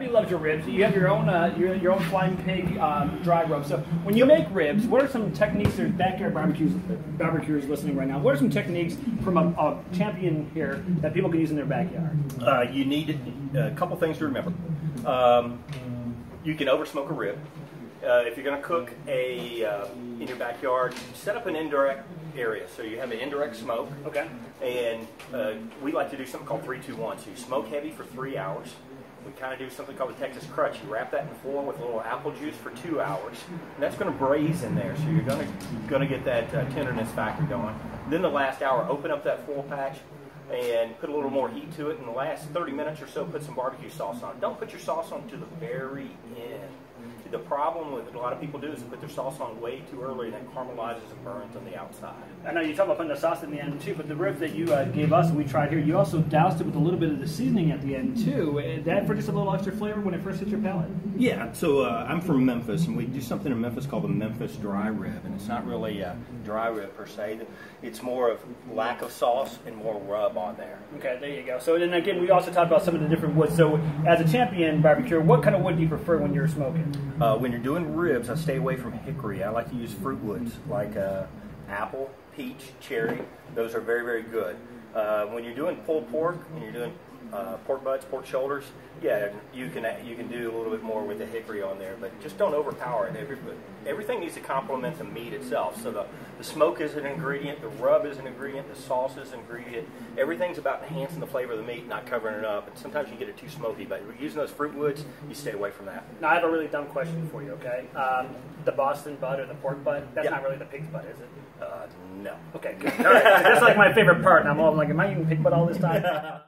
everybody loves your ribs. You have your own flying pig dry rub. So when you make ribs, what are some techniques? There's backyard barbecuers listening right now. What are some techniques from a champion here that people can use in their backyard? You need a couple things to remember. You can over smoke a rib. If you're going to cook in your backyard, set up an indirect area. So you have an indirect smoke. Okay. And we like to do something called 3-2-1. So you smoke heavy for 3 hours. We kind of do something called the Texas crutch. You wrap that in foil with a little apple juice for 2 hours. And that's going to braise in there. So you're going to get that tenderness factor going. Then the last hour, open up that foil patch and put a little more heat to it. In the last 30 minutes or so, put some barbecue sauce on it. Don't put your sauce on to the very end. The problem with a lot of people do is they put their sauce on way too early and it caramelizes and burns on the outside. I know you talk about putting the sauce in the end too, but the rib that you gave us and we tried here, you also doused it with a little bit of the seasoning at the end too. That for just a little extra flavor when it first hits your palate? Yeah, so I'm from Memphis and we do something in Memphis called the Memphis dry rib, and it's not really a dry rib per se. It's more of lack of sauce and more rub on there. Okay, there you go. So then again, we also talked about some of the different woods. So as a champion barbecuer, what kind of wood do you prefer when you're smoking? When you're doing ribs, I stay away from hickory. I like to use fruit woods like apple, peach, cherry. Those are very, very good. When you're doing pulled pork and you're doing pork butts, pork shoulders, yeah, you can do a little bit more with the hickory on there, but just don't overpower it. Everything needs to complement the meat itself. So the smoke is an ingredient, the rub is an ingredient, the sauce is an ingredient. Everything's about enhancing the flavor of the meat, not covering it up. And sometimes you get it too smoky, but using those fruit woods, you stay away from that. Now I have a really dumb question for you, okay? The Boston butt or the pork butt, that's not really the pig's butt, is it? No. Okay, good. All right. That's like my favorite part, and I'm all like, am I eating pig butt all this time?